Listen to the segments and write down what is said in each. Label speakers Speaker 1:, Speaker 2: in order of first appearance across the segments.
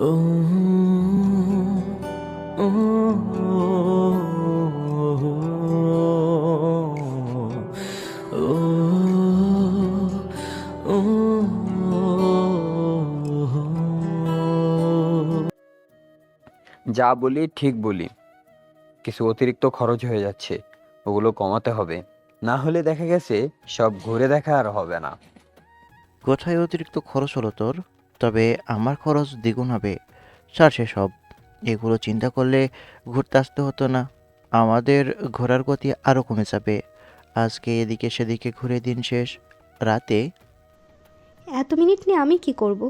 Speaker 1: ও ও যা বলি ঠিক বলি, কিছু অতিরিক্ত খরচ হয়ে যাচ্ছে, ওগুলো কমাতে হবে। না হলে দেখা গেছে সব ঘুরে দেখা আর হবে না।
Speaker 2: কোথায় অতিরিক্ত খরচ হলো তোর? তবে আমার খরচ দ্বিগুণ হবে। ছাড় সেসব। এগুলো চিন্তা করলে ঘুরতে আসতে হতো না। আমাদের ঘোরার গতি আরও কমে যাবে। আজকে এদিকে সেদিকে ঘুরে দিন শেষ। রাতে
Speaker 3: এত মিনিট নিয়ে আমি কি করব?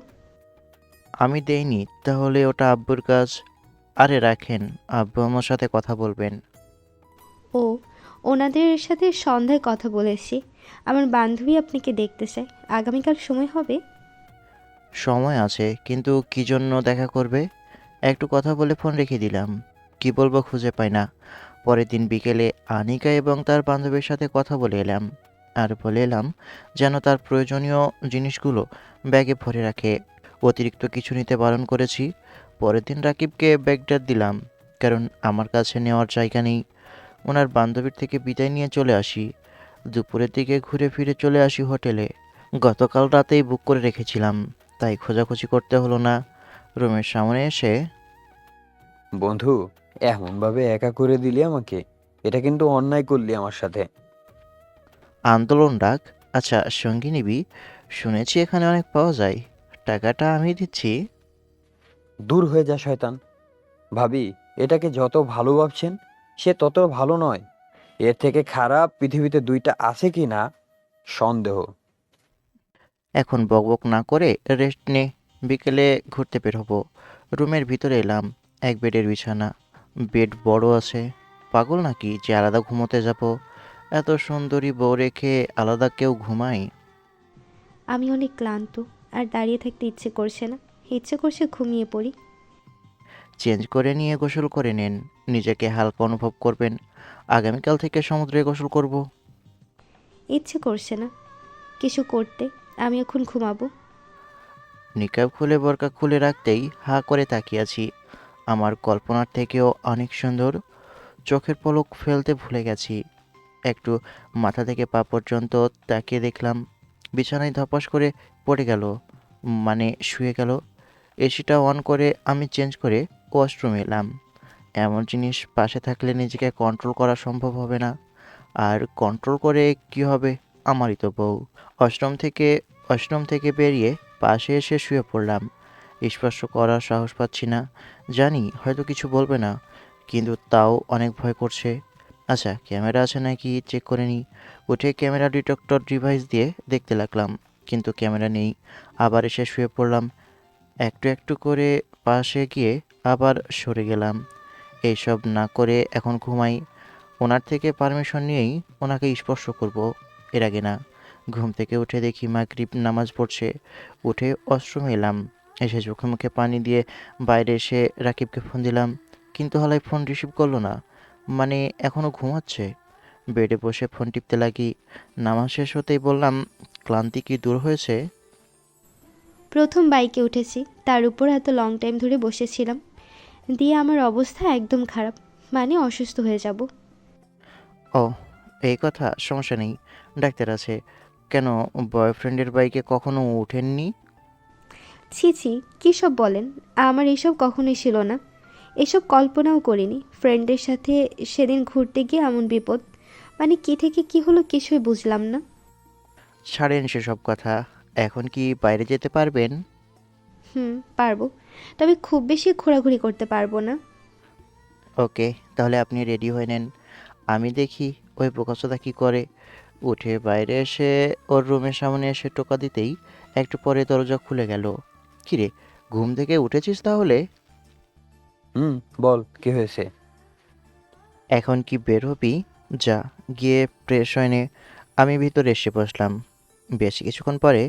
Speaker 2: আমি দেইনি, তাহলে ওটা আব্বুর কাজ। আরে রাখেন, আব্বু আমার সাথে কথা বলবেন।
Speaker 3: ও, ওনাদের সাথে সন্ধ্যায় কথা বলেছি। আমার বান্ধবী আপনাকে দেখতে চায়। আগামীকাল সময় হবে?
Speaker 2: সময় আছে, কিন্তু কি জন্য দেখা করবে? একটু কথা বলে ফোন রেখে দিলাম। কি বলবো খুঁজে পাই না। পরের দিন বিকেলে আনিকা এবং তার বান্ধবীর সাথে কথা বলে এলাম। আর বলে এলাম যেন তার প্রয়োজনীয় জিনিসগুলো ব্যাগে ভরে রাখে। অতিরিক্ত কিছু নিতে বারণ করেছি। পরের দিন রাকিবকে ব্যাগটা দিলাম, কারণ আমার কাছে নেওয়ার জায়গা নেই। ওনার বান্ধবীর থেকে বিদায় নিয়ে চলে আসি। দুপুরের দিকে ঘুরে ফিরে চলে আসি হোটেলে। গতকাল রাতেই বুক করে রেখেছিলাম, তাই খোঁজাখুঁজি করতে হলো না। রুমের সামনে এসে
Speaker 1: বন্ধু, এমন ভাবে একা করে দিলি আমাকে, এটা কিন্তু অন্যায় করলি আমার সাথে।
Speaker 2: আন্দোলন ডাক। আচ্ছা, সঙ্গী নিবি? শুনেছি এখানে অনেক পাওয়া যায়। টাকাটা আমি দিচ্ছি।
Speaker 1: দূর হয়ে যা শয়তান। ভাবি, এটাকে যত ভালো ভাবছেন সে তত ভালো নয়। এর থেকে খারাপ পৃথিবীতে দুইটা আছে কি না সন্দেহ।
Speaker 2: এখন বকবক না করে রেস্ট নে। বিকেলে ঘুরতে বের হবো। রুমের ভিতরে এলাম। এক বেডের বিছানা। বেড বড় আছে। পাগল নাকি যে আলাদা ঘুমোতে যাব? এত সুন্দরী বউ রেখে আলাদা কেউ ঘুমায়?
Speaker 3: আমি অনেক ক্লান্ত, আর দাঁড়িয়ে থাকতে ইচ্ছে করছে না। ইচ্ছে করছে ঘুমিয়ে পড়ি।
Speaker 2: চেঞ্জ করে নিয়ে গোসল করে নেন। নিজেকে হালকা অনুভব করবেন। আগামীকাল থেকে সমুদ্রে গোসল করব।
Speaker 3: ইচ্ছে করছে না কিছু করতে। আমি এখন ঘুমাবো।
Speaker 2: নিকাব খুলে বোরকা খুলে রাখতেই হাঁ করে তাকিয়ে আছি। আমার কল্পনার থেকেও অনেক সুন্দর। চোখের পলক ফেলতে ভুলে গেছি। একটু মাথা থেকে পা পর্যন্ত তাকিয়ে দেখলাম বিছানায় ধপাস করে পড়ে গেল, মানে শুয়ে গেল। এসিটা অন করে আমি চেঞ্জ করে ওয়াশরুমে এলাম। এমন জিনিস পাশে থাকলে নিজেকে কন্ট্রোল করা সম্ভব হবে না। আর কন্ট্রোল করে কি হবে? আমারই তো বউ। অষ্টম থেকে বেরিয়ে পাশে এসে শুয়ে পড়লাম। স্পর্শ করার সাহস পাচ্ছি না। জানি হয়তো কিছু বলবে না, কিন্তু তাও অনেক ভয় করছে। আচ্ছা, ক্যামেরা আছে নাকি চেক করে নিই। উঠে ক্যামেরা ডিটেক্টর ডিভাইস দিয়ে দেখতে লাগলাম, কিন্তু ক্যামেরা নেই। আবার এসে শুয়ে পড়লাম। একটু একটু করে পাশে গিয়ে আবার সরে গেলাম। এইসব না করে এখন ঘুমাই। ওনার থেকে পারমিশন নিয়েই ওনাকে স্পর্শ করব, এর আগে না। ঘুম থেকে উঠে দেখি মাগরিব নামাজ পড়ছে। উঠে ওয়াশরুমে এলাম। এসে চোখে মুখে পানি দিয়ে বাইরে এসে রাকিবকে ফোন দিলাম, কিন্তু হালাই ফোন রিসিভ করলো না। মানে এখনও ঘুমাচ্ছে। বেডে বসে ফোন টিপতে লাগি। নামাজ শেষ হতেই বললাম, ক্লান্তি কি দূর হয়েছে?
Speaker 3: প্রথম বাইকে উঠেছি, তার উপর এত লং টাইম ধরে বসেছিলাম, দিয়ে আমার অবস্থা একদম খারাপ। মানে অসুস্থ হয়ে যাব।
Speaker 2: ও, এই কথা, সমস্যা নেই, ডাক্তার আছে। কেন, বয়ফ্রেন্ডের বাইকে কখনো উঠেননি?
Speaker 3: ছি ছি, কী সব বলেন! আমার এসব কখনোই ছিল না। এসব কল্পনাও করিনি। ফ্রেন্ডের সাথে সেদিন ঘুরতে গিয়ে এমন বিপদ! মানে কী থেকে কী হলো কিছুই বুঝলাম না।
Speaker 2: ছাড়েন সেসব কথা। এখন কি বাইরে যেতে পারবেন?
Speaker 3: হুম, পারবো। তবে খুব বেশি ঘোরাঘুরি করতে পারবো না।
Speaker 2: ওকে, তাহলে আপনি রেডি হয়ে নেন। আমি দেখি ওই বোকাচোদা কি করে। উঠে বাইরে এসে ওর রুমের সামনে এসে টোকা দিতেই একটু পরে দরজা খুলে গেল। কিরে, ঘুম থেকে উঠেছিস তাহলে?
Speaker 1: হুম, বল কি হয়েছে।
Speaker 2: এখন কি বের হবি? যা, গিয়ে ফ্রেশ হয়ে নে। আমি ভিতরে এসে বসলাম। বেশ কিছুক্ষণ পরে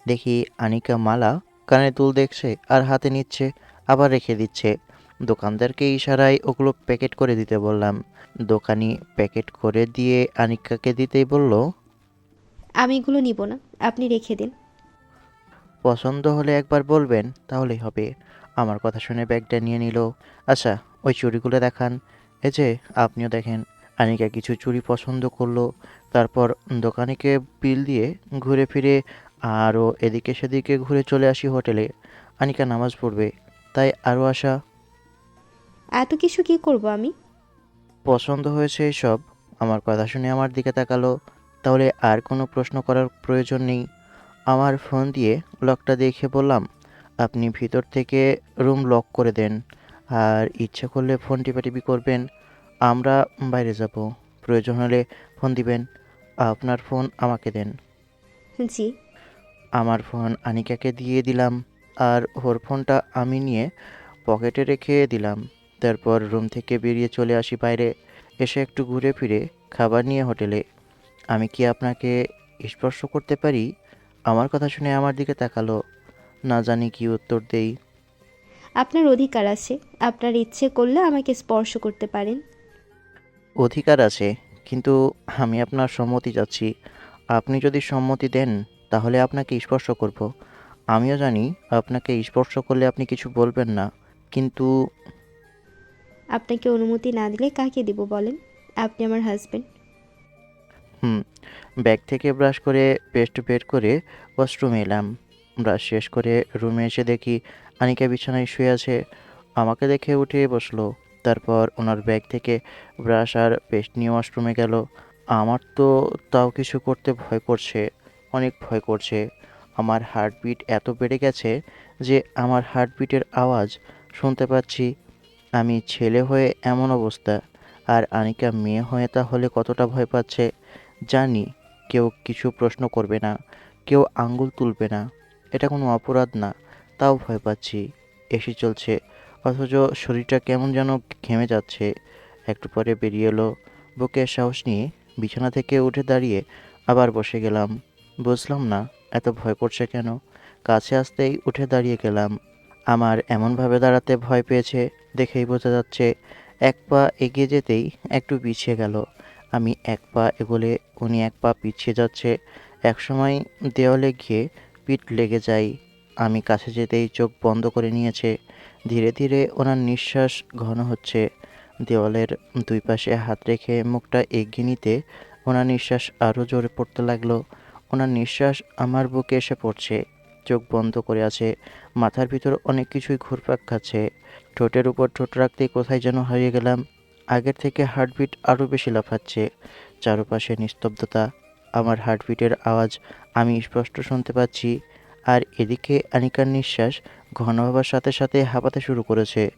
Speaker 2: দেখি আনিকা মালা কানে দুল দেখছে আর হাতে নিচ্ছে, আবার রেখে দিচ্ছে। দোকানদারকে ইশারায় ওগুলো প্যাকেট করে দিতে বললাম। দোকানি প্যাকেট করে দিয়ে আনিকাকে দিতেই বলল,
Speaker 3: আমি এগুলো নিব না, আপনি রেখে দিন।
Speaker 2: পছন্দ হলে একবার বলবেন, তাহলেই হবে। আমার কথা শুনে ব্যাগটা নিয়ে নিল। আচ্ছা, ওই চুড়িগুলো দেখান। এই যে, আপনিও দেখেন। আনিকা কিছু চুড়ি পছন্দ করলো। তারপর দোকানিকে বিল দিয়ে ঘুরে ফিরে আরও এদিকে সেদিকে ঘুরে চলে আসি হোটেলে। আনিকা নামাজ পড়বে, তাই আরও আসা।
Speaker 3: এত কিছু কি করব আমি?
Speaker 2: পছন্দ হয়েছে এসব। আমার কথা শুনে আমার দিকে তাকালো। তাহলে আর কোনো প্রশ্ন করার প্রয়োজন নেই। আমার ফোন দিয়ে লকটা দেখে বললাম, আপনি ভিতর থেকে রুম লক করে দেন। আর ইচ্ছে করলে ফোন টিপাটিপি করবেন। আমরা বাইরে যাব। প্রয়োজন হলে ফোন দিবেন। আপনার ফোন আমাকে দেন।
Speaker 3: জি।
Speaker 2: আমার ফোন আনিকাকে দিয়ে দিলাম। আর ওর ফোনটা আমি নিয়ে পকেটে রেখে দিলাম। তারপর রুম থেকে বেরিয়ে চলে আসি বাইরে। এসে একটু ঘুরে ফিরে খাবার নিয়ে হোটেলে। আমি কি আপনাকে স্পর্শ করতে পারি? আমার কথা শুনে আমার দিকে তাকালো। না জানি কি উত্তর দেই।
Speaker 3: আপনার অধিকার আছে। আপনার ইচ্ছে করলে আমাকে স্পর্শ করতে পারেন।
Speaker 2: অধিকার আছে, কিন্তু আমি আপনার সম্মতি চাচ্ছি। আপনি যদি সম্মতি দেন, তাহলে আপনাকে স্পর্শ করব। আমিও জানি আপনাকে স্পর্শ করলে আপনি কিছু বলবেন না, কিন্তু
Speaker 3: আপনাকে অনুমতি না দিলে কাকে দিব বলেন? আপনি আমার হাজবেন্ড।
Speaker 2: হুম। ব্যাগ থেকে ব্রাশ করে পেস্ট বের করে ওয়াশরুমে এলাম। ব্রাশ শেষ করে রুমে এসে দেখি আনিকা বিছানায় শুয়ে আছে। আমাকে দেখে উঠে বসলো। তারপর ওনার ব্যাগ থেকে ব্রাশ আর পেস্ট নিয়ে ওয়াশরুমে গেল। আমার তো তাও কিছু করতে ভয় করছে, অনেক ভয় করছে। আমার হার্টবিট এত বেড়ে গেছে যে আমার হার্টবিটের আওয়াজ শুনতে পাচ্ছি। আমি ছেলে হয়ে এমন অবস্থা, আর আনিকা মেয়ে হয়ে তাহলে কতটা ভয় পাচ্ছে। জানি কেউ কিছু প্রশ্ন করবে না, কেউ আঙ্গুল তুলবে না। এটা কোনো অপরাধ না, তাও ভয় পাচ্ছি। এসি চলছে, অথচ শরীরটা কেমন যেন ঘেমে যাচ্ছে। একটু পরে বেরিয়ে এলো। বুকে সাহস নিয়ে বিছানা থেকে উঠে দাঁড়িয়ে আবার বসে গেলাম। বুঝলাম না এত ভয় করছে কেন। কাছে আসতেই উঠে দাঁড়িয়ে গেলাম। আমার এমনভাবে দাঁড়াতে ভয় পেয়েছে দেখেই বোঝা যাচ্ছে। এক পা এগিয়ে যেতেই একটু পিছিয়ে গেল। আমি এক পা এগোলে উনি এক পা পিছিয়ে যাচ্ছে। একসময় দেওয়ালে গিয়ে পিঠ লেগে যায়। আমি কাছে যেতেই চোখ বন্ধ করে নিয়েছে। ধীরে ধীরে ওনার নিঃশ্বাস ঘন হচ্ছে। দেওয়ালের দুই পাশে হাত রেখে মুখটা এগিয়ে নিতে ওনার নিঃশ্বাস আরও জোরে পড়তে লাগলো। ওনার নিঃশ্বাস আমার বুকে এসে পড়ছে। চোখ বন্ধ করে আছে। মাথার ভিতর অনেক কিছুই ঘুরপাক খাচ্ছে। ঠোঁটের উপর ঠোঁট রাখতেই কোথায় যেন হারিয়ে গেলাম। আগের থেকে হার্টবিট আরও বেশি লাফাচ্ছে। চারপাশে নিস্তব্ধতা। আমার হার্টবিটের আওয়াজ আমি স্পষ্ট শুনতে পাচ্ছি। আর এদিকে আনিকার নিঃশ্বাস ঘন হবার সাথে সাথে হাঁপাতে শুরু করেছে।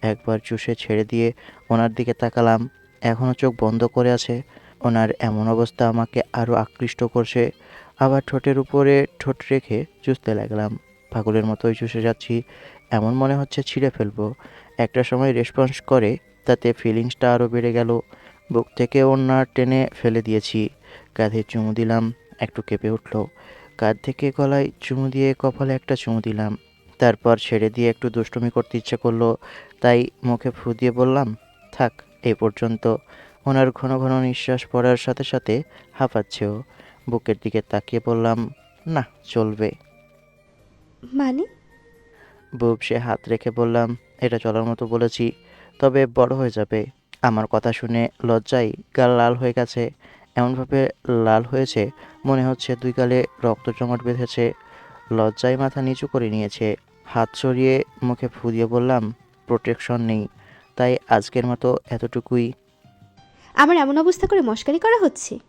Speaker 2: একবার চুষে ছেড়ে দিয়ে ওনার দিকে তাকালাম। এখনও চোখ বন্ধ করে আছে। ওনার এমন অবস্থা আমাকে আরও আকৃষ্ট করছে। আবার ঠোঁটের উপরে ঠোঁট রেখে চুষতে লাগলাম। পাগলের মতোই চুষে যাচ্ছি। এমন মনে হচ্ছে ছিঁড়ে ফেলবো। একটা সময় রেসপন্স করে, তাতে ফিলিংসটা আরও বেড়ে গেল। বুক থেকে ওড়না টেনে ফেলে দিয়েছি। কাঁধে চুমু দিলাম। একটু কেঁপে উঠল। কাঁধ থেকে গলায় চুমু দিয়ে কপালে একটা চুমু দিলাম। তারপর ছেড়ে দিয়ে একটু দুষ্টুমি করতে ইচ্ছে করলো, তাই মুখে ফু দিয়ে বললাম, থাক এই পর্যন্ত। ওনার ঘন ঘন নিঃশ্বাস পড়ার সাথে সাথে হাঁপাচ্ছেও। বুকের দিকে তাকিয়ে বললাম, না চলবে।
Speaker 3: মানে?
Speaker 2: বুব সে হাত রেখে বললাম, এটা চলার মতো বলেছি, তবে বড় হয়ে যাবে। আমার কথা শুনে লজ্জায় গাল লাল হয়ে গেছে। এমনভাবে লাল হয়েছে মনে হচ্ছে দুই গালে রক্ত জমাট বেঁধেছে। লজ্জায় মাথা নিচু করে নিয়েছে। হাত সরিয়ে মুখে ফু দিয়ে বললাম, প্রোটেকশন নেই, তাই আজকের মতো এতটুকুই।
Speaker 3: আমার এমন অবস্থা করে মশকারি করা হচ্ছে?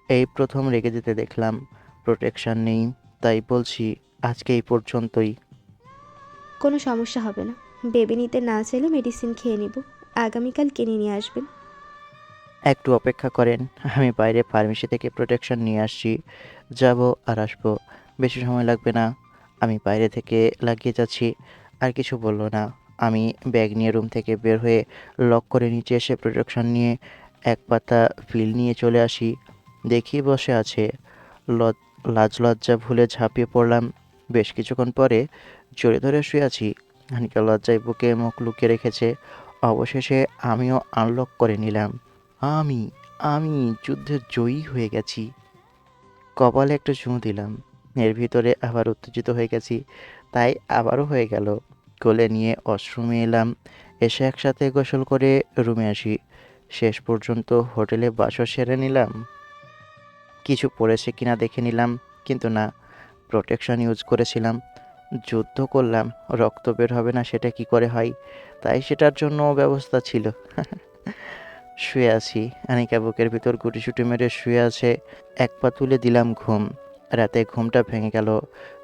Speaker 2: এই প্রথম রেগে যেতে দেখলাম। প্রোটেকশন নেই, তাই বলছি আজকে এই পর্যন্তই।
Speaker 3: কোনো সমস্যা হবে না। বেবি নিতে না চাইলে মেডিসিন খেয়ে নিব। আগামীকাল কিনে নিয়ে আসবেন।
Speaker 2: একটু অপেক্ষা করেন, আমি বাইরে ফার্মেসি থেকে প্রোটেকশন নিয়ে আসছি। যাব আর আসবো, বেশি সময় লাগবে না। আমি বাইরে থেকে লাগিয়ে যাচ্ছি। আর কিছু বলল না। আমি ব্যাগ নিয়ে রুম থেকে বের হয়ে লক করে নিচে এসে প্রোটেকশন নিয়ে এক পাতা ফিল নিয়ে চলে আসি। দেখি বসে আছে। লজ লাজ লজ্জা ভুলে ঝাঁপিয়ে পড়লাম। বেশ কিছুক্ষণ পরে জড়িয়ে ধরে শুয়ে আছি। হানিকা লজ্জায় বুকে মুখ লুকিয়ে রেখেছে। অবশেষে আমিও আনলক করে নিলাম। আমি আমি যুদ্ধে জয়ী হয়ে গেছি। কপালে একটা চুমু দিলাম। এর ভিতরে আবার উত্তেজিত হয়ে গেছি, তাই আবারও হয়ে গেল। কোলে নিয়ে ওয়াশরুমে এলাম, এসে একসাথে গোসল করে রুমে আসি। শেষ পর্যন্ত হোটেলে বাসর সেরে নিলাম। কিছু পড়েছে কিনা দেখে নিলাম, কিন্তু না, প্রোটেকশন ইউজ করেছিলাম। যুদ্ধ করলাম, রক্ত বের হবে না সেটা কি করে হয়, তাই সেটার জন্য ব্যবস্থা ছিল। শুয়ে আছি, আনিকা বুকের ভিতর গুটিসুটি মেরে শুয়ে আছে। এক পা তুলে দিলাম ঘুম। রাতে ঘুমটা ভেঙে গেল।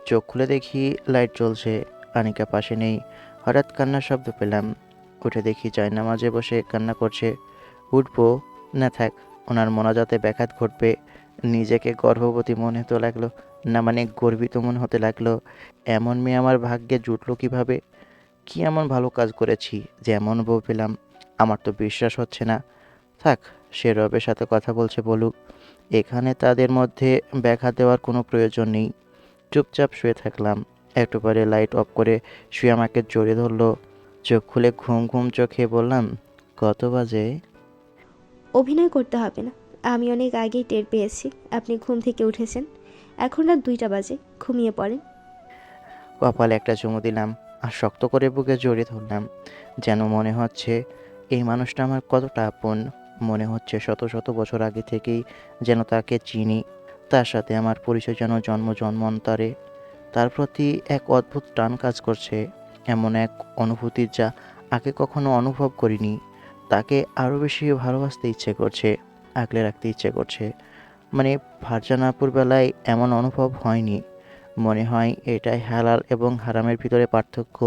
Speaker 2: চোখ খুলে দেখি লাইট জ্বলছে, আনিকা পাশে নেই। হঠাৎ কান্নার শব্দ পেলাম। উঠে দেখি জায়নামাজে বসে কান্না করছে। উঠবো না, থাক, ওনার মোনাজাতে ব্যাঘাত ঘটবে। নিজেকে গর্ভবতী মনে হতে লাগলো, না মানে গর্বিত মনে হতে লাগলো। এমন মেয়ে আমার ভাগ্যে জুটলো কিভাবে? কি এমন ভালো কাজ করেছি যে এমন বউ পেলাম? আমার তো বিশ্বাস হচ্ছে না। থাক, সে রবের সাথে কথা বলছে বলুক, এখানে তাদের মধ্যে ব্যাঘাত দেওয়ার কোনো প্রয়োজন নেই। চুপচাপ শুয়ে থাকলাম। একটু পরে লাইট অফ করে শুয়ে আমাকে জড়িয়ে ধরলো। চোখ খুলে ঘুম ঘুম চোখে বললাম, কত বাজে?
Speaker 3: অভিনয় করতে হবে না, আমি অনেক আগেই টের পেয়েছি আপনি ঘুম থেকে উঠেছেন। এখন রাত 2টা বাজে, ঘুমিয়ে পড়েন।
Speaker 2: কপালে একটা চুমু দিলাম আর শক্ত করে বুকে জড়িয়ে ধরলাম। যেন মনে হচ্ছে এই মানুষটা আমার কতটা আপন। মনে হচ্ছে শত শত বছর আগে থেকেই যেন তাকে চিনি। তার সাথে আমার পরিচয় যেন জন্ম জন্মান্তরে। তার প্রতি এক অদ্ভুত টান কাজ করছে, এমন এক অনুভূতি যা আগে কখনো অনুভব করিনি। তাকে আরও বেশি ভালোবাসতে ইচ্ছে করছে, আগলে রাখতে ইচ্ছে করছে। মানে ফারজানাপুর বেলায় এমন অনুভব হয়নি। মনে হয় এটাই হালাল এবং হারামের ভিতরে পার্থক্য।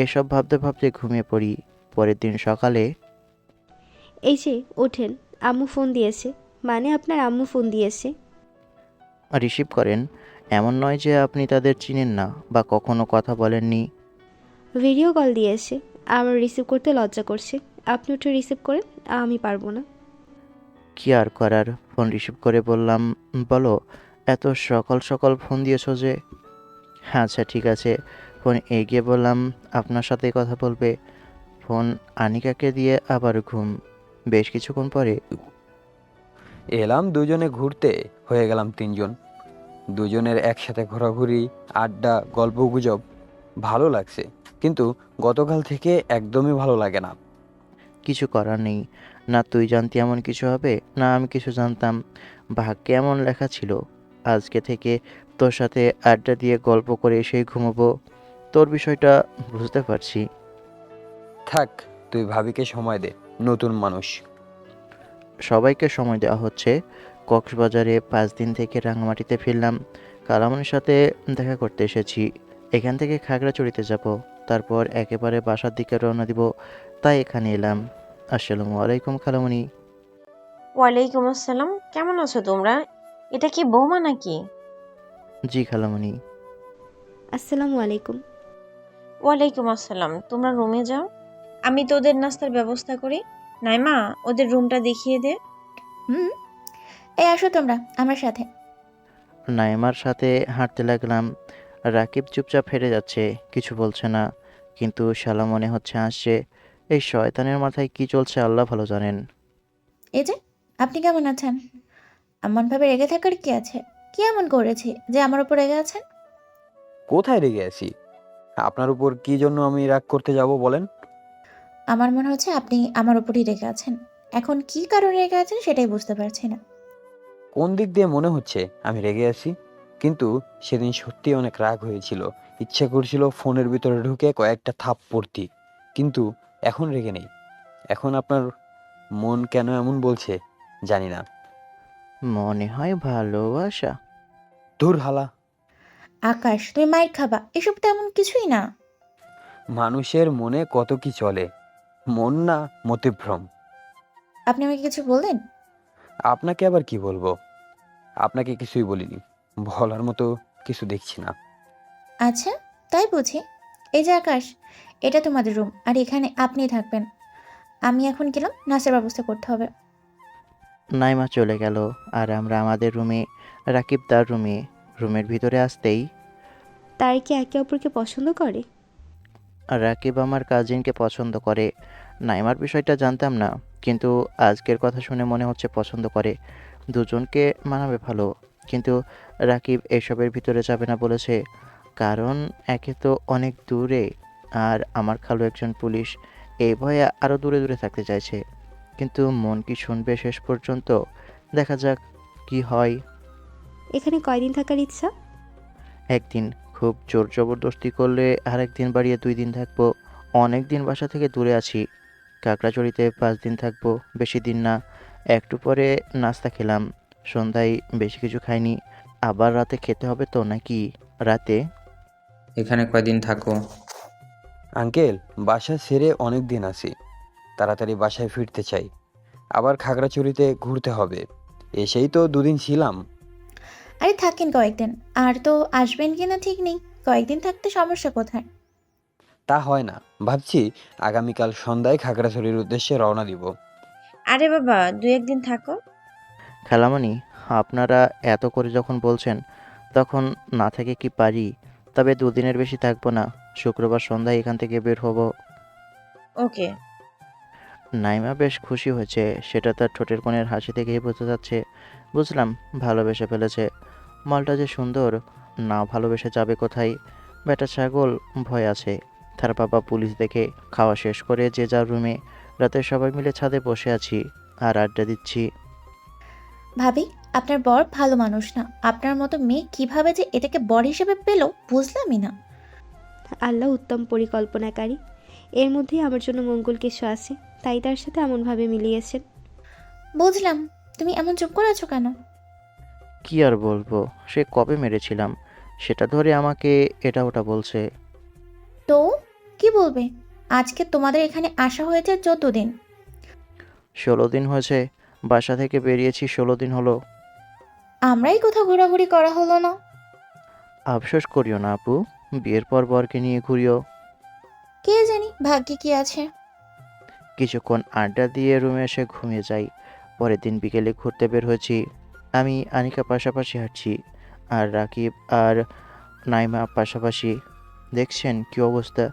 Speaker 2: এসব ভাবতে ভাবতে ঘুমিয়ে পড়ি। পরের দিন সকালে
Speaker 3: এই যে ওঠেন, আম্মু ফোন দিয়েছে। মানে আপনার আম্মু ফোন দিয়েছে।
Speaker 2: রিসিভ করেন। এমন নয় যে আপনি তাদের চিনেন না বা কখনো কথা বলেননি।
Speaker 3: ভিডিও কল দিয়েছে, আমার রিসিভ করতে লজ্জা করছে। আপনি উঠে রিসিভ করেন, আমি পারবো না।
Speaker 2: কি আর করার, ফোন রিসিভ করে বললাম, বলো, এত সকাল সকাল ফোন দিয়েছো যে? আচ্ছা ঠিক আছে। ফোন এগিয়ে বললাম, আপনার সাথেই কথা বলবে। ফোন আনিকাকে দিয়ে আবার ঘুম। বেশ কিছুক্ষণ পরে
Speaker 1: এলাম দুজনে ঘুরতে, হয়ে গেলাম তিনজন। দুজনের একসাথে ঘোরাঘুরি, আড্ডা, গল্পগুজব ভালো লাগছে, কিন্তু গতকাল থেকে একদমই ভালো লাগে না।
Speaker 2: কিছু করার নেই। না তুই জানতি এমন কিছু হবে, না আমি কিছু জানতাম। ভাগ্যে এমন লেখা ছিল। আজকে থেকে তোর সাথে আড্ডা দিয়ে গল্প করে এসেই ঘুমাবো। তোর বিষয়টা বুঝতে পারছি।
Speaker 1: থাক, তুই ভাবিকে সময় দে, নতুন মানুষ।
Speaker 2: সবাইকে সময় দেওয়া হচ্ছে। কক্সবাজারে 5 দিন থেকে রাঙামাটিতে ফিরলাম। কালামনির সাথে দেখা করতে এসেছি। এখান থেকে খাগড়াছড়িতে যাব, তারপর একেবারে বাসার দিকে রওনা দিব। তাই এখানে এলাম। আসসালামু আলাইকুম খালামণি।
Speaker 4: ওয়ালাইকুম আসসালাম। কেমন আছো তোমরা? এটা কি বৌমা নাকি?
Speaker 2: জি খালামণি।
Speaker 3: আসসালামু আলাইকুম।
Speaker 4: ওয়ালাইকুম আসসালাম। তোমরা রুমে যাও, আমি তোদের নাস্তার ব্যবস্থা করি। নাইমা, ওদের রুমটা দেখিয়ে দে।
Speaker 5: হুম। এই আসো তোমরা আমার সাথে।
Speaker 2: নাইমার সাথে হাঁটতে লাগলাম। রাকিব চুপচাপ হেঁটে যাচ্ছে, কিছু বলছে না, কিন্তু শালা মনে হচ্ছে আসছে। এই শয়তানের মাথায় কি চলছে আল্লাহ ভালো জানেন।
Speaker 5: এই যে, আপনি কেমন আছেন? এমনভাবে রেগে থাকার কি আছে? কি এমন করেছি যে আমার উপর রেগে আছেন?
Speaker 1: কোথায় রেগে আছি? আপনার উপর কি জন্য আমি রাগ করতে যাব বলেন?
Speaker 5: আমার মনে হচ্ছে আপনি আমার উপরই রেগে আছেন। এখন কি কারণে রেগে আছেন সেটাই বুঝতে পারছি না।
Speaker 1: কোন দিক দিয়ে মনে হচ্ছে আমি রেগে আছি? কিন্তু সেদিন সত্যি অনেক রাগ হয়েছিল, ইচ্ছে করছিল ফোনের ভিতরে ঢুকে কয়েকটা থাপ্পড় দিই, কিন্তু এখন রেগে নেই। এখন আপনার মন কেন এমন বলছে জানি না।
Speaker 2: মনে হয় ভালোবাসা।
Speaker 1: ধুর হালা।
Speaker 5: আকাশ, তুমি মাইর খাবা, এসব তেমন কিছুই না।
Speaker 1: মানুষের মনে কত কি চলে, মন না মতিভ্রম।
Speaker 5: আপনি আমাকে কিছু বললেন?
Speaker 1: আপনাকে আবার কি বলবো? আপনাকে কিছুই বলিনি, বলার মতো কিছু দেখছি না।
Speaker 5: আচ্ছা, তাই বুঝি। এই যে আকাশ, এটা তোমাদের রুম আর এখানে আপনিই থাকবেন। আমি এখন গেলাম, নাস্তার ব্যবস্থা করতে হবে।
Speaker 2: নাইমা চলে গেল আর আমরা আমাদের রুমে, রাকিব তার রুমে। রুমের ভিতরে আসতেই
Speaker 3: তার কি একে অপরকে পছন্দ করে?
Speaker 2: রাকিব আমার কাজিনকে পছন্দ করে। নাইমার বিষয়টা জানতাম না, কিন্তু আজকের কথা শুনে মনে হচ্ছে পছন্দ করে। দুজনকে মানাবে ভালো। কিন্তু রাকিব এসবের ভিতরে যাবে না বলেছে। কারণ একে তো অনেক দূরে, আর আমার খালু একজন পুলিশ, এই ভয়ে আরও দূরে দূরে থাকতে চাইছে। কিন্তু মন কি শুনবে শেষ পর্যন্ত? দেখা যাক কি হয়।
Speaker 3: এখানে কয়দিন থাকার ইচ্ছা?
Speaker 2: একদিন, খুব জোর জবরদস্তি করলে আর একদিন বাড়িয়ে 2 দিন থাকবো। অনেক দিন বাসা থেকে দূরে আছি। কাকড়াছড়িতে 5 দিন থাকবো, বেশি দিন না। একটু পরে নাস্তা খেলাম, সন্ধ্যায় বেশি কিছু খাইনি। আবার রাতে খেতে হবে তো নাকি? রাতে
Speaker 6: এখানে কয়দিন থাকো?
Speaker 1: আঙ্কেল, বাসা ছেড়ে অনেক দিন আছি, তাড়াতাড়ি বাসায় ফিরতে চাই। আবার খাগড়াছড়িতে ঘুরতে হবে, এসেই তো 2 দিন ছিলাম।
Speaker 5: আরে থাকেন কয়েকদিন, আর তো আসবেন কিনা ঠিক নেই। কয়েকদিন থাকতে সমস্যা কোথায়?
Speaker 1: তা হয় না, ভাবছি আগামীকাল সন্ধ্যায় খাগড়াছড়ির উদ্দেশ্যে রওনা দিব।
Speaker 4: আরে বাবা, 2-1 দিন থাকো।
Speaker 2: খেলামণি, আপনারা এত করে যখন বলছেন, তখন না থেকে কি পারি? তবে 2 দিনের বেশি থাকবো না। শুক্রবার সন্ধ্যায় এখান থেকে বের হব।
Speaker 4: ওকে।
Speaker 2: নাইমা বেশ খুশি হয়েছে, সেটা তার ঠোঁটের কোণের হাসি থেকেই বোঝা যাচ্ছে। বুঝলাম ভালোবেসে ফেলেছে। মালটা যে সুন্দর, না ভালোবেসে যাবে কোথায়? বেটা ছাগল, ভয় আছে। তার বাবা পুলিশ দেখে। খাওয়া শেষ করে যে যার রুমে। রাতে সবাই মিলে ছাদে বসে আছি আর আড্ডা দিচ্ছি।
Speaker 5: ভাবি, আপনার বর ভালো মানুষ না। আপনার মতো মেয়ে কিভাবে যে এটাকে বর হিসেবে পেলো বুঝলামই না।
Speaker 3: আল্লাহ উত্তম পরিকল্পনাকারী। এর মধ্যেই আমার জন্য মঙ্গল কিছু আছে, তাই তার সাথে এমনভাবে মিলিয়েছেন।
Speaker 5: বুঝলাম। তুমি এমন চুপ করে আছো কেন?
Speaker 2: কি আর বলবো, সে কবে মেরেছিলাম সেটা ধরে আমাকে এটা ওটা বলছে।
Speaker 5: তো কি বলবে? আজকে তোমাদের এখানে আসা হয়েছে 14 দিন।
Speaker 2: 16 দিন হয়েছে। বাসা থেকে বেরিয়েছি 16 দিন হলো।
Speaker 5: আমরাই কোথাও ঘোরাঘুরি করা হলো না।
Speaker 2: আফসোস করিও না আপু, বিয়ের পর বরকে নিয়ে ঘুরিও।
Speaker 5: কে জানি ভাগ্যে কি আছে।
Speaker 2: কিছুক্ষণ আড্ডা দিয়ে রুমে এসে ঘুমিয়ে যাই। পরের দিন বিকেলে ঘুরতে বের হয়েছি। আমি আনিকা পাশাপাশি হাঁটছি, আর রাকিব আর নাইমা পাশাপাশি। দেখছেন কি অবস্থা?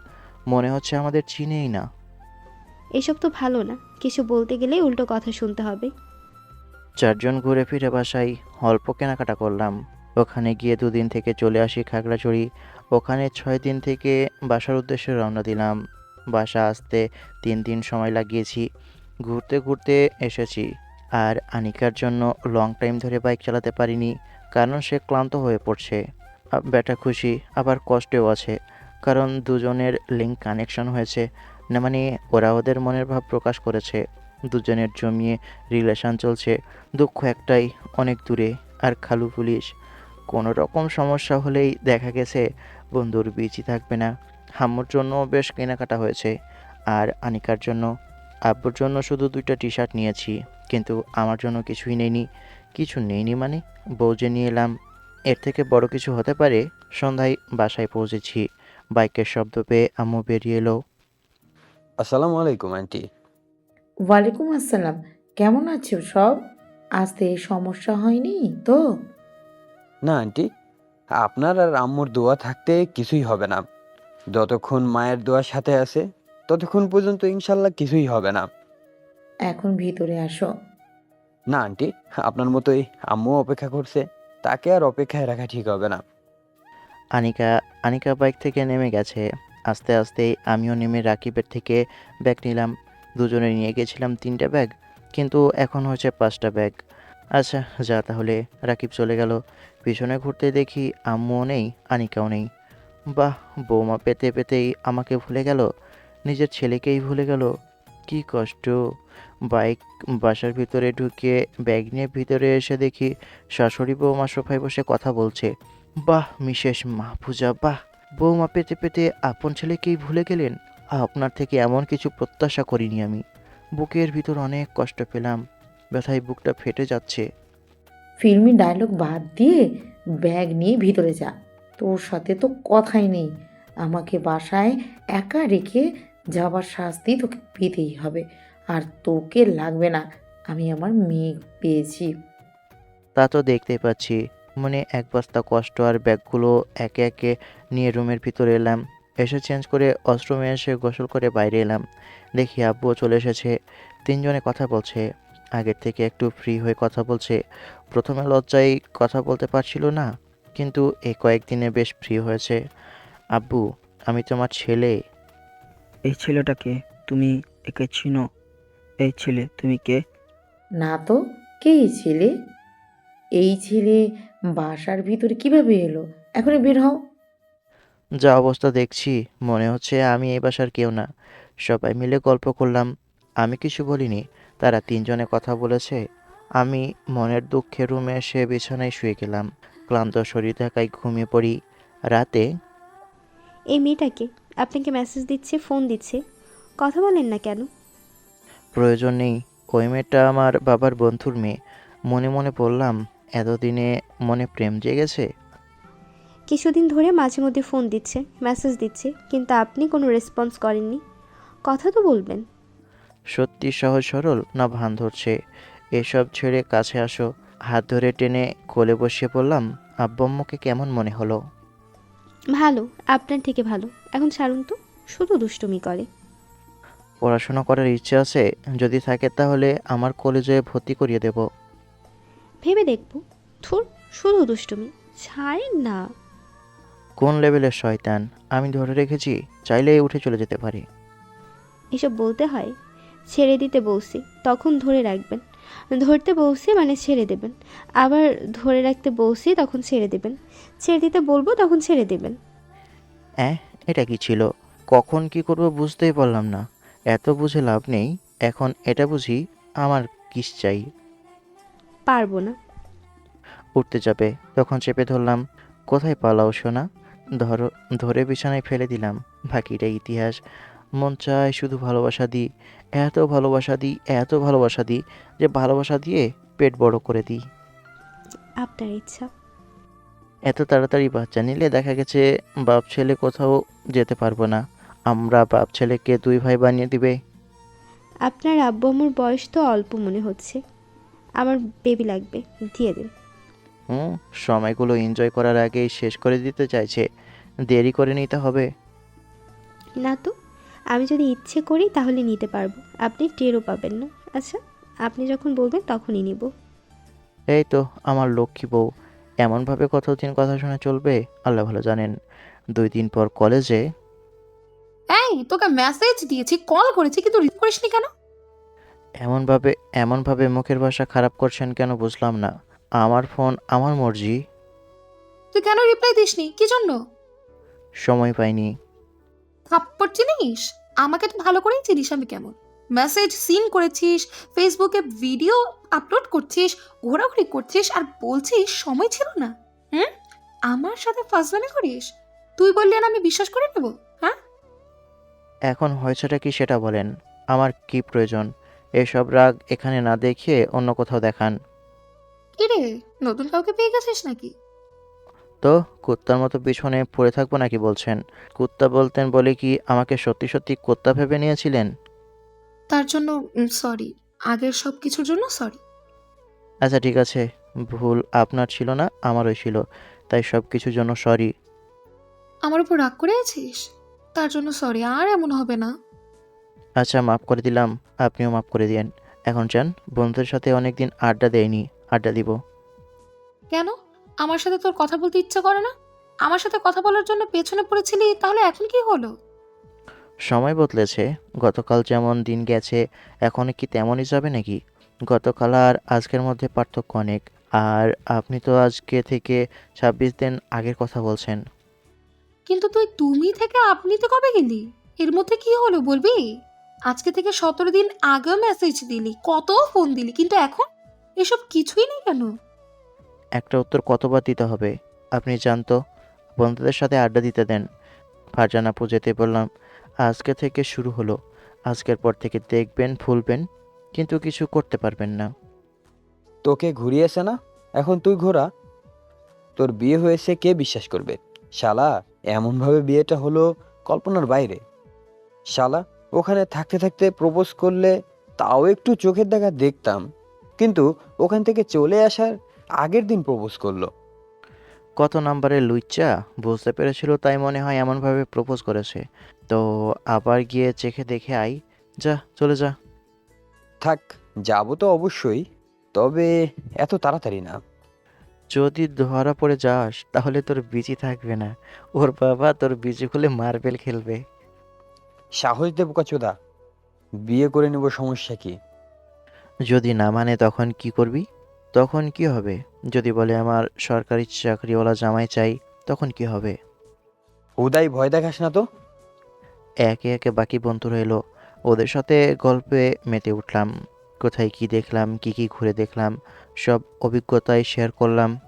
Speaker 2: মনে হচ্ছে আমাদের চিনেই না।
Speaker 3: এসব তো ভালো না, কিছু বলতে গেলেই উল্টো কথা শুনতে হবে।
Speaker 2: 4 জন ঘুরে ফিরে বাসায়। অল্প কেনাকাটা করলাম। ওখানে গিয়ে 2 দিন থেকে চলে আসি খাগড়াছড়ি। ওখানে 6 দিন থেকে বাসার উদ্দেশ্যে রওনা দিলাম। বাসা আসতে 3 দিন সময় লাগিয়েছি। ঘুরতে ঘুরতে এসেছি। আর আনিকার জন্য লং টাইম ধরে বাইক চালাতে পারিনি, কারণ সে ক্লান্ত হয়ে পড়ছে। ব্যাটা খুশি, আবার কষ্টেও আছে, কারণ দুজনের লিঙ্ক কানেকশন হয়েছে। না মানে ওরা ওদের মনের ভাব প্রকাশ করেছে। দুজনের জমিয়ে রিলেশন চলছে। দুঃখ একটাই, অনেক দূরে, আর খালু পুলিশ। কোনো রকম সমস্যা হলেই দেখা গেছে বন্ধুর বীজই থাকবে না। আম্মুর জন্য বেশ কেনাকাটা হয়েছে, আর আনিকার জন্য। আব্বুর জন্য শুধু 2টা টি-শার্ট নিয়েছি, কিন্তু আমার জন্য কিছুই নেইনি। কিছু নেইনি মানে বউ যে নিয়ে এলাম, এর থেকে বড় কিছু হতে পারে? সন্ধ্যায় বাসায় পৌঁছেছি। বাইকের শব্দ পেয়ে আম্মু বেরিয়ে এলো।
Speaker 1: আসসালামু আলাইকুম আন্টি।
Speaker 7: ওয়ালাইকুম আসসালাম। কেমন আছো সব? আসতে সমস্যা হয়নি তো?
Speaker 1: না আন্টি, আপনার আর আম্মুর দোয়া থাকতে কিছুই হবে না। যতক্ষণ মায়ের দোয়া সাথে আছে, ততক্ষণ পর্যন্ত ইনশাল্লাহ কিছুই হবে না।
Speaker 7: এখন ভিতরে আসো।
Speaker 1: না আন্টি, আপনার মতোই আম্মু অপেক্ষা করছে, তাকে আর অপেক্ষায় রাখা ঠিক হবে না।
Speaker 2: আনিকা আনিকা বাইক থেকে নেমে গেছে। আস্তে আস্তেই আমিও নেমে রাকিবের থেকে ব্যাগ নিলাম। দুজনে নিয়ে গেছিলাম 3টে ব্যাগ, কিন্তু এখন হচ্ছে 5টা ব্যাগ। আচ্ছা যা তাহলে। রাকিব চলে গেল। পিছনে ঘুরতে দেখি আম্মুও নেই, আনিকাও নেই। বাহ, বৌমা পেতে পেতেই আমাকে ভুলে গেল, নিজের ছেলেকেই ভুলে গেল। কি কষ্ট। বাইক বাসার ভিতরে ঢুকিয়ে ব্যাগ নিয়ে ভিতরে এসে দেখি শাশুড়ি বৌমা সোফায় বসে কথা বলছে। বাহ মিসেস মাহফুজা, বাহ! বৌমা পেতে পেতে আপন ছেলেকেই ভুলে গেলেন। আপনার থেকে এমন কিছু প্রত্যাশা করিনি আমি। বুকের ভিতর অনেক কষ্ট পেলাম, ব্যথায় বুকটা ফেটে যাচ্ছে।
Speaker 7: ফিল্মি ডায়লগ বাদ দিয়ে ব্যাগ নিয়ে ভিতরে যা। তোর সাথে তো কথাই নেই। আমাকে বাসায় একা রেখে যাবার শাস্তি তোকে পেতেই হবে। আর তোকে লাগবে না, আমি আমার মেয়ে পেয়েছি।
Speaker 2: তা তো দেখতেই পাচ্ছি। মনে এক বস্তা কষ্ট আর ব্যাগগুলো একে একে নিয়ে রুমের ভিতরে এলাম। এসে চেঞ্জ করে ওয়াশরুমে এসে গোসল করে বাইরে এলাম। দেখি আব্বুও চলে এসেছে। 3জনে কথা বলছে। আগের থেকে একটু ফ্রি হয়ে কথা বলছে। প্রথমে লজ্জায় কথা বলতে পারছিল না, কিন্তু এই কয়েকদিনে বেশ ফ্রি হয়েছে। আব্বু, আমি তোমার ছেলে।
Speaker 8: এই ছেলেটাকে তুমি একে চিনো? এই ছেলে তুমি কে?
Speaker 7: না তো, কে এই ছেলে? এই ছেলে বাসার ভিতরে কিভাবে এলো? এখনই বের হও।
Speaker 2: যা অবস্থা দেখছি, মনে হচ্ছে আমি এই বাসার কেউ না। সবাই মিলে গল্প করলাম, আমি কিছু বলিনি। তারা তিনজনে কথা বলেছে। আমি মনের দুঃখে রুমে এসে বিছানায় শুয়ে গেলাম। ক্লান্ত শরীর থাকায় ঘুমিয়ে পড়ি। রাতে
Speaker 3: এই মেয়েটাকে আপনাকে মেসেজ দিচ্ছে, ফোন দিচ্ছে, কথা বলেন না কেন?
Speaker 2: প্রয়োজন নেই, ওই মেয়েটা আমার বাবার বন্ধুর মেয়ে। মনে মনে বললাম, এতদিনে মনে প্রেম জেগেছে।
Speaker 3: কিছুদিন ধরে মাঝে মধ্যে ফোন দিচ্ছে, মেসেজ দিচ্ছে, কিন্তু আপনি কোনো রেসপন্স করেননি। কথা তো বলবেন।
Speaker 2: সত্যি সহজ সরল না ভান ধরছে? এসব ছেড়ে কাছে আসো। হাত ধরে টেনে কোলে বসিয়ে বললাম, আব্বু আম্মুকে কেমন মনে হলো?
Speaker 3: ভালো, আপনার থেকে ভালো। এখন ছাড়ুন তো, শুধু দুষ্টুমি করে।
Speaker 2: পড়াশোনা করার ইচ্ছে আছে? যদি থাকে তাহলে আমার কলেজে ভর্তি করিয়ে দেব।
Speaker 3: ভেবে দেখবো। থুর, শুধু দুষ্টুমি, ছাড়েন না।
Speaker 2: কোন লেভেলের শয়তান? আমি ধরে রেখেছি, চাইলেই উঠে চলে যেতে পারি।
Speaker 3: এসব বলতে হয়? ছেড়ে দিতে বলছি তখন ধরে রাখবেন, ধরতে বলছি মানে ছেড়ে দেবেন, আবার ধরে রাখতে বলছি তখন ছেড়ে দেবেন, ছেড়ে দিতে বলবো তখন ছেড়ে দেবেন।
Speaker 2: এটা কি ছিল? কখন কি করব বুঝতেই পারলাম না। এত বুঝে লাভ নেই। এখন এটা বুঝি আমার কিস চাই।
Speaker 3: পারবো না।
Speaker 2: উঠতে যাবে, তখন চেপে ধরলাম। কোথায় পালাও সোনা? ধরো। ধরে বিছানায় ফেলে দিলাম। বাকিটা ইতিহাস। মন চায় শুধু ভালোবাসা দিই, এত ভালোবাসা দিই, এত ভালোবাসা দিই যে ভালোবাসা দিয়ে পেট বড় করে দিই।
Speaker 3: আপনার ইচ্ছা।
Speaker 2: এত তাড়াতাড়ি বাচ্চা নিলে দেখা গেছে বাপ ছেলে কোথাও যেতে পারবো না। আমরা বাপ ছেলেকে দুই ভাই বানিয়ে দিবে।
Speaker 3: আপনার আব্বু আম্মুর বয়স তো অল্প মনে হচ্ছে। আমার বেবি লাগবে, দিয়ে দিন।
Speaker 2: হুম, সময়গুলো এনজয় করার আগেই শেষ করে দিতে চাইছে। দেরি করে নিতে হবে।
Speaker 3: না তো, আমি যদি ইচ্ছে করি তাহলে নিতে পারবো, আপনি টেরও পাবেন না। আচ্ছা, আপনি যখন বলবেন তখনই নিব।
Speaker 2: এই তো আমার লক্ষ্মী বউ। এমনভাবে কতদিন কথা শোনা চলবে আল্লাহ ভালো জানেন। 2 দিন পর কলেজে।
Speaker 9: এই তোকে মেসেজ দিয়েছি, কল করেছি, কিন্তু রিসিভ করিসনি কেন?
Speaker 2: এমনভাবে এমনভাবে মুখের ভাষা খারাপ করছেন কেন বুঝলাম না। আমার ফোন, আমার মর্জি।
Speaker 9: তুই কেন রিপ্লাই দিসনি? কি জন্য?
Speaker 2: সময় পাইনি।
Speaker 9: থাপ্পড় চিনিস? আমাকে তো ভালো করেই চিনিস আমি কেমন। মেসেজ সিন করেছিস, ফেসবুকে ভিডিও আপলোড করছিস, ঘোরাঘুরি করছিস, আর বলছিস সময় ছিল না। হুম, আমার সাথে ফাজলামি করিস? তুই বললি আর আমি বিশ্বাস করে নেব? হ্যাঁ,
Speaker 2: এখন হয়েছেটা কি সেটা বলেন। আমার কি প্রয়োজন? এসব রাগ এখানে না দেখিয়ে অন্য কোথাও দেখান।
Speaker 9: কি রে, নতুন কাউকে পেয়ে গেছিস নাকি?
Speaker 2: তো কুত্তার মতো পিছনে পড়ে থাকবো নাকি বলছেন? কুত্তা বলতেন বলে কি আমাকে সত্যি সত্যি কুত্তা ভেবে নিয়েছিলেন?
Speaker 9: তার জন্য সরি, আগের সব কিছুর জন্য সরি।
Speaker 2: আচ্ছা ঠিক আছে, ভুল আপনার ছিল না, আমারই ছিল। তাই সব কিছুর জন্য সরি।
Speaker 9: আমার উপর রাগ করে আছিস? তার জন্য সরি, আর এমন হবে না।
Speaker 2: আচ্ছা মাফ করে দিলাম, আপনিও মাফ করে দিয়েন। এখন যান, বন্ধুদের সাথে অনেকদিন আড্ডা দেয়নি, আড্ডা দিব।
Speaker 9: কেন? আমার সাথে তোর কথা বলতে ইচ্ছা করে না? আমার সাথে কথা বলার জন্য পেছনে পড়েছিলি, তাহলে এখন কি হলো?
Speaker 2: সময় বদলেছে। গতকাল যেমন দিন গেছে এখন কি তেমনই যাবে নাকি? গতকাল আর আজকের মধ্যে পার্থক্য অনেক। আর আপনি তো আজকে থেকে 26 দিন আগের কথা বলছেন।
Speaker 9: কিন্তু তুই তুমি থেকে আপনিতে কবে গেলি? এর মধ্যে কি হলো বলবি? আজকে থেকে 17 দিন আগেও মেসেজ দিলি, কত ফোন দিলি, কিন্তু এখন এসব কিছুই নেই কেন?
Speaker 2: একটা উত্তর কতবার দিতে হবে? আপনি জানতো। বন্ধুদের সাথে আড্ডা দিতে দেন। ফারজানা আপু যেতে বললাম। আজকে থেকে শুরু হলো। আজকের পর থেকে দেখবেন, ভুলবেন, কিন্তু কিছু করতে পারবেন না।
Speaker 1: তোকে ঘুরিয়েছে না, এখন তুই ঘোরা। তোর বিয়ে হয়েছে, কে বিশ্বাস করবে? শালা, এমনভাবে বিয়েটা হলো কল্পনার বাইরে। শালা, ওখানে থাকতে থাকতে প্রপোজ করলে তাও একটু চোখের দেখা দেখতাম, কিন্তু ওখান থেকে চলে আসার আগের দিন প্রপোজ করলো।
Speaker 2: কত নাম্বারের লুইচ্চা, বুঝতে পেরেছিল তাই মনে হয় এমনভাবে প্রপোজ করেছে। তো আবার গিয়ে চেখে দেখে আই। যা, চলে যা।
Speaker 1: থাক, যাবো তো অবশ্যই, তবে এত তাড়াতাড়ি না।
Speaker 2: যদি ধরা পড়ে যাস তাহলে তোর বিচি থাকবে না। ওর বাবা তোর বিচি খুলে মার্বেল খেলবে।
Speaker 1: সাহস দে বোকাচোদা, বিয়ে করে নেব, সমস্যা কি?
Speaker 2: যদি না মানে তখন কি করবি? তখন কি হবে? যদি বলে আমার সরকারি চাকরিওয়ালা জামাই চাই, তখন কি হবে?
Speaker 1: হুদাই ভয় দেখাস না তো।
Speaker 2: একে একে বাকি বন্ধুরা এলো, ওদের সাথে গল্পে মেতে উঠলাম। কোথায় কি দেখলাম, কি কি ঘুরে দেখলাম, সব অভিজ্ঞতাই শেয়ার করলাম।